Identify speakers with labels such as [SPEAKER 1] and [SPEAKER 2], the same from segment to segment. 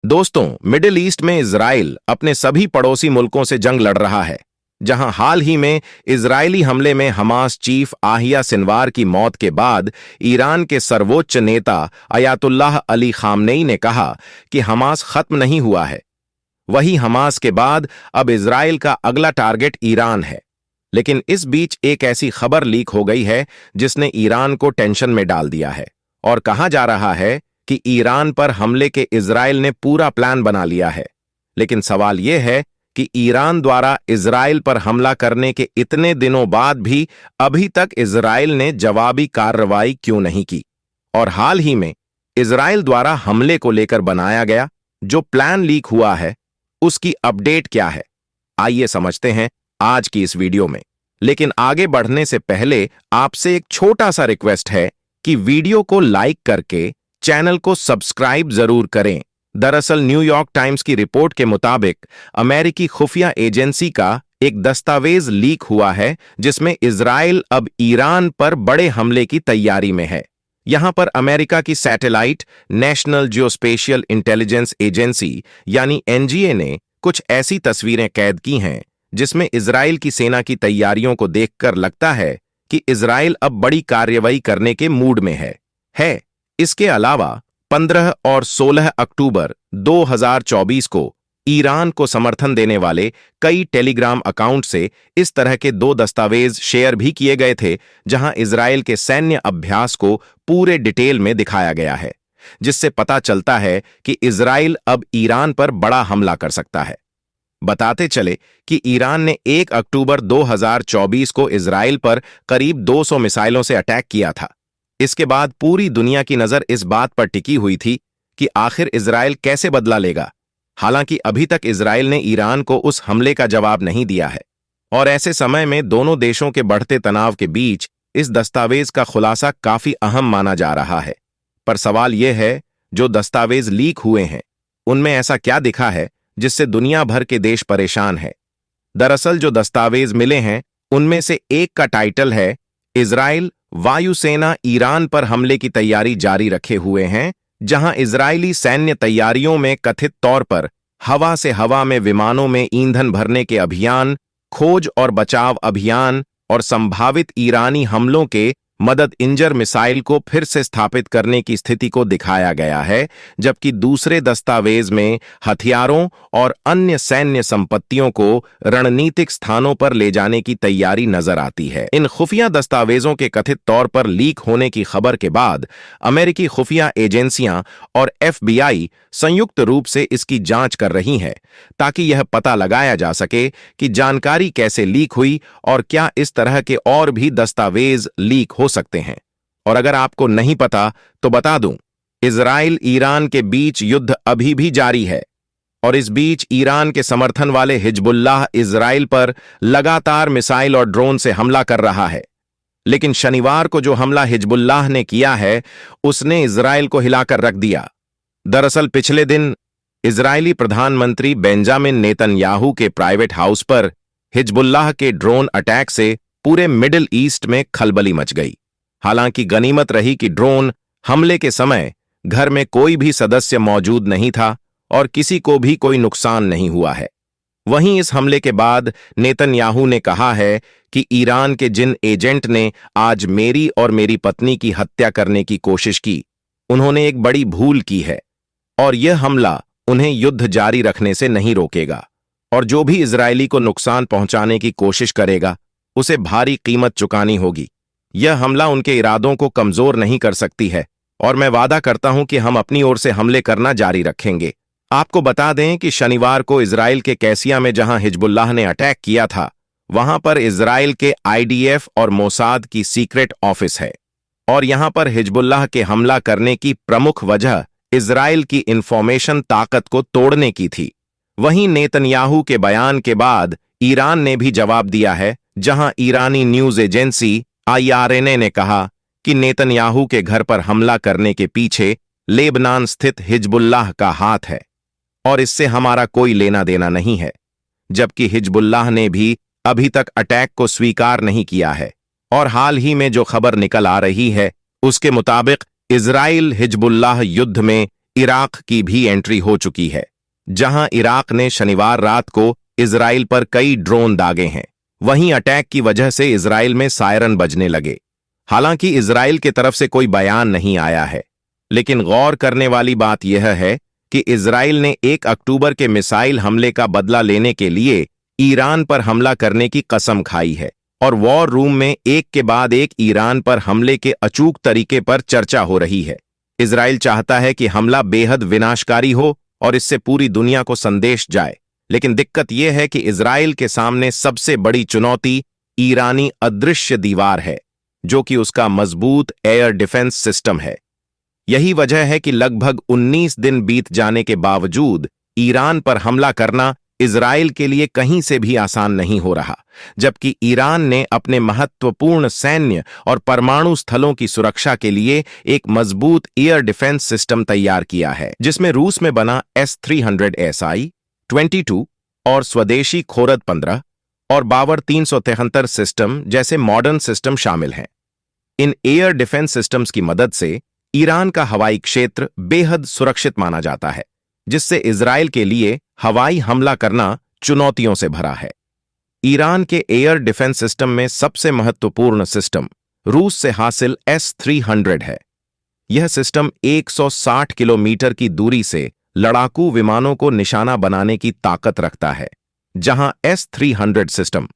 [SPEAKER 1] दोस्तों, middle east में Israel अपने सभी पड़ोसी मुल्कों से जंग लड़ रहा है। जहां हाल ही में इजरायली हमले में हमास चीफ याह्या सिनवार की मौत के बाद ईरान के सर्वोच्च नेता अयातुल्लाह अली खामनेई ने कहा कि हमास खत्म नहीं हुआ है। वही हमास के बाद अब इजराइल का अगला टारगेट ईरान है। लेकिन इस बीच एक ऐसी खबर लीक हो गई है जिसने ईरान को टेंशन में डाल दिया है और कहा जा रहा है कि ईरान पर हमले के इजराइल ने पूरा प्लान बना लिया है। लेकिन सवाल यह है कि ईरान द्वारा इजराइल पर हमला करने के इतने दिनों बाद भी अभी तक इजराइल ने जवाबी कार्रवाई क्यों नहीं की, और हाल ही में इजराइल द्वारा हमले को लेकर बनाया गया जो प्लान लीक हुआ है उसकी अपडेट क्या है, आइए समझते हैं आज की इस वीडियो में। लेकिन आगे बढ़ने से पहले आपसे एक छोटा सा रिक्वेस्ट है कि वीडियो को लाइक करके चैनल को सब्सक्राइब जरूर करें। दरअसल न्यूयॉर्क टाइम्स की रिपोर्ट के मुताबिक अमेरिकी खुफिया एजेंसी का एक दस्तावेज लीक हुआ है जिसमें इजराइल अब ईरान पर बड़े हमले की तैयारी में है। यहां पर अमेरिका की satellite national geospatial intelligence agency यानी एनजीए ने कुछ ऐसी तस्वीरें कैद की हैं जिसमें इजराइल की सेना की तैयारियों को देखकर लगता है कि इजराइल अब बड़ी कार्रवाई करने के मूड में है। इसके अलावा 15 और 16 अक्टूबर 2024 को ईरान को समर्थन देने वाले कई टेलीग्राम अकाउंट से इस तरह के 2 दस्तावेज शेयर भी किए गए थे जहां इजराइल के सैन्य अभ्यास को पूरे डिटेल में दिखाया गया है, जिससे पता चलता है कि इजराइल अब ईरान पर बड़ा हमला कर सकता है। बताते चले कि ईरान ने 1 अक्टूबर 2024 को इजराइल पर करीब 200 मिसाइलों से अटैक किया था। इसके बाद पूरी दुनिया की नजर इस बात पर टिकी हुई थी कि आखिर इजराइल कैसे बदला लेगा। हालांकि अभी तक इजराइल ने ईरान को उस हमले का जवाब नहीं दिया है, और ऐसे समय में दोनों देशों के बढ़ते तनाव के बीच इस दस्तावेज का खुलासा काफी अहम माना जा रहा है। पर सवाल यह है, जो दस्तावेज लीक हुए हैं उनमें ऐसा क्या दिखा है जिससे दुनिया भर के देश परेशान है। दरअसल जो दस्तावेज मिले हैं उनमें से एक का टाइटल है इजराइल वायुसेना ईरान पर हमले की तैयारी जारी रखे हुए हैं, जहां इजरायली सैन्य तैयारियों में कथित तौर पर हवा से हवा में विमानों में ईंधन भरने के अभियान, खोज और बचाव अभियान और संभावित ईरानी हमलों के मदद इंजर मिसाइल को फिर से स्थापित करने की स्थिति को दिखाया गया है, जबकि दूसरे दस्तावेज में हथियारों और अन्य सैन्य संपत्तियों को रणनीतिक स्थानों पर ले जाने की तैयारी नजर आती है। इन खुफिया दस्तावेजों के कथित तौर पर लीक होने की खबर के बाद अमेरिकी खुफिया एजेंसियां और FBI संयुक्त रूप से इसकी जांच कर रही हैं ताकि यह पता लगाया जा सके कि जानकारी कैसे लीक हुई और क्या इस तरह के और भी दस्तावेज लीक हो सकते हैं। और अगर आपको नहीं पता तो बता दूं, इजराइल ईरान के बीच युद्ध अभी भी जारी है, और इस बीच ईरान के समर्थन वाले हिजबुल्लाह इजराइल पर लगातार मिसाइल और ड्रोन से हमला कर रहा है। लेकिन शनिवार को जो हमला हिजबुल्लाह ने किया है उसने इजराइल को हिलाकर रख दिया। दरअसल पिछले दिन इजरायली प्रधानमंत्री बेंजामिन नेतन्याहू के प्राइवेट हाउस पर हिजबुल्लाह के ड्रोन अटैक से पूरे मिडिल ईस्ट में खलबली मच गई। हालांकि गनीमत रही कि ड्रोन हमले के समय घर में कोई भी सदस्य मौजूद नहीं था और किसी को भी कोई नुकसान नहीं हुआ है। वहीं इस हमले के बाद नेतन्याहू ने कहा है कि ईरान के जिन एजेंट ने आज मेरी और मेरी पत्नी की हत्या करने की कोशिश की, उन्होंने एक बड़ी भूल की है और यह हमला उन्हें युद्ध जारी रखने से नहीं रोकेगा, और जो भी इजरायली को नुकसान पहुंचाने की कोशिश करेगा उसे भारी कीमत चुकानी होगी। यह हमला उनके इरादों को कमजोर नहीं कर सकती है, और मैं वादा करता हूं कि हम अपनी ओर से हमले करना जारी रखेंगे। आपको बता दें कि शनिवार को इजराइल के कैसिया में जहां हिजबुल्लाह ने अटैक किया था, वहां पर इजराइल के IDF और मोसाद की सीक्रेट ऑफिस है, और यहां पर हिजबुल्लाह के हमला करने की प्रमुख वजह इजराइल की इंफॉर्मेशन ताकत को तोड़ने की थी। वहीं नेतन्याहू के बयान के बाद ईरान ने भी जवाब दिया है, जहां ईरानी न्यूज एजेंसी IRNA ने कहा कि नेतन्याहू के घर पर हमला करने के पीछे लेबनान स्थित हिजबुल्लाह का हाथ है और इससे हमारा कोई लेना देना नहीं है, जबकि हिजबुल्लाह ने भी अभी तक अटैक को स्वीकार नहीं किया है। और हाल ही में जो खबर निकल आ रही है उसके मुताबिक इजराइल हिजबुल्लाह युद्ध में इराक की भी एंट्री हो चुकी है, जहां इराक ने शनिवार रात को इजराइल पर कई ड्रोन दागे हैं। वहीं अटैक की वजह से इजराइल में सायरन बजने लगे। हालांकि इजराइल की तरफ से कोई बयान नहीं आया है, लेकिन गौर करने वाली बात यह है कि इजराइल ने 1 अक्टूबर के मिसाइल हमले का बदला लेने के लिए ईरान पर हमला करने की कसम खाई है और वॉर रूम में एक के बाद एक ईरान पर हमले के अचूक तरीके पर चर्चा हो रही है। इजराइल चाहता है कि हमला बेहद विनाशकारी हो और इससे पूरी दुनिया को संदेश जाए, लेकिन दिक्कत यह है कि इजराइल के सामने सबसे बड़ी चुनौती ईरानी अदृश्य दीवार है, जो कि उसका मजबूत एयर डिफेंस सिस्टम है। यही वजह है कि लगभग 19 दिन बीत जाने के बावजूद ईरान पर हमला करना इजराइल के लिए कहीं से भी आसान नहीं हो रहा, जबकि ईरान ने अपने महत्वपूर्ण सैन्य और परमाणु स्थलों की सुरक्षा के लिए एक मजबूत एयर डिफेंस सिस्टम तैयार किया है, जिसमें रूस में बना S-300 SI-22 और स्वदेशी खोरद 15 और बावर 373 सिस्टम जैसे मॉडर्न सिस्टम शामिल हैं। इन एयर डिफेंस सिस्टम्स की मदद से ईरान का हवाई क्षेत्र बेहद सुरक्षित माना जाता है, जिससे इजराइल के लिए हवाई हमला करना चुनौतियों से भरा है। ईरान के एयर डिफेंस सिस्टम में सबसे महत्वपूर्ण सिस्टम रूस से हासिल S-300 है। यह सिस्टम 160 किलोमीटर की दूरी से लड़ाकू विमानों को निशाना बनाने की ताकत रखता है, जहां S-300 सिस्टम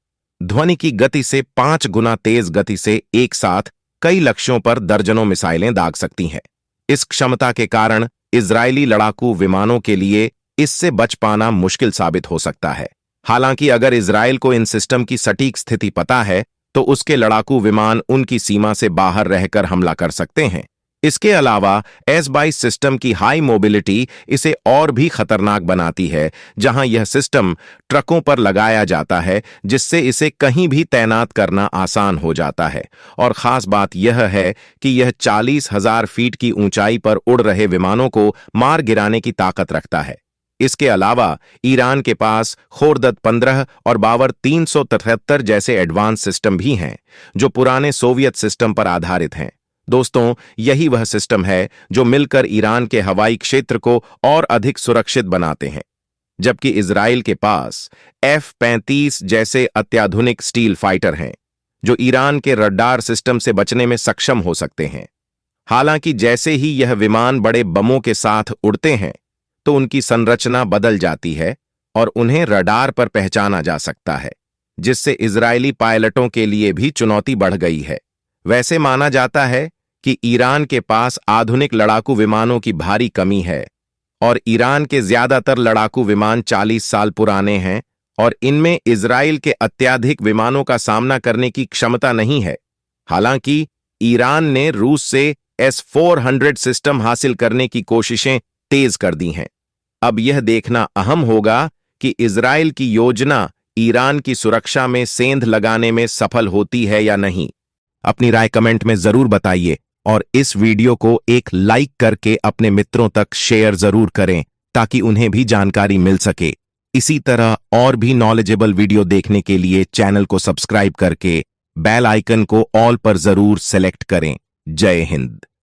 [SPEAKER 1] ध्वनि की गति से 5 गुना तेज गति से एक साथ कई लक्ष्यों पर दर्जनों मिसाइलें दाग सकती हैं। इस क्षमता के कारण इजरायली लड़ाकू विमानों के लिए इससे बच पाना मुश्किल साबित हो सकता है। हालांकि अगर इजराइल को इन सिस्टम की सटीक स्थिति पता है, तो उसके लड़ाकू विमान उनकी सीमा से बाहर रहकर हमला कर सकते हैं। इसके अलावा S-22 सिस्टम की हाई मोबिलिटी इसे और भी खतरनाक बनाती है, जहां यह सिस्टम ट्रकों पर लगाया जाता है, जिससे इसे कहीं भी तैनात करना आसान हो जाता है। और खास बात यह है कि यह 40,000 फीट की ऊंचाई पर उड़ रहे विमानों को मार गिराने की ताकत रखता है। इसके अलावा ईरान के पास खोरद 15 और बावर 373 जैसे एडवांस सिस्टम भी हैं, जो पुराने सोवियत सिस्टम पर आधारित हैं। दोस्तों, यही वह सिस्टम है जो मिलकर ईरान के हवाई क्षेत्र को और अधिक सुरक्षित बनाते हैं। जबकि इजराइल के पास F-35 जैसे अत्याधुनिक स्टील फाइटर हैं, जो ईरान के रडार सिस्टम से बचने में सक्षम हो सकते हैं। हालांकि जैसे ही यह विमान बड़े बमों के साथ उड़ते हैं, तो उनकी संरचना बदल जाती है और उन्हें रडार पर पहचाना जा सकता है, जिससे इजरायली पायलटों के लिए भी चुनौती बढ़ गई है। वैसे माना जाता है कि ईरान के पास आधुनिक लड़ाकू विमानों की भारी कमी है और ईरान के ज्यादातर लड़ाकू विमान 40 साल पुराने हैं और इनमें इजराइल के अत्याधिक विमानों का सामना करने की क्षमता नहीं है। हालांकि ईरान ने रूस से S-400 सिस्टम हासिल करने की कोशिशें तेज कर दी हैं। अब यह देखना अहम होगा कि इजराइल की योजना ईरान की सुरक्षा में सेंध लगाने में सफल होती है या नहीं। अपनी राय कमेंट में जरूर बताइए और इस वीडियो को एक लाइक करके अपने मित्रों तक शेयर जरूर करें, ताकि उन्हें भी जानकारी मिल सके। इसी तरह और भी नॉलेजेबल वीडियो देखने के लिए चैनल को सब्सक्राइब करके बेल आइकन को ऑल पर जरूर सेलेक्ट करें। जय हिंद।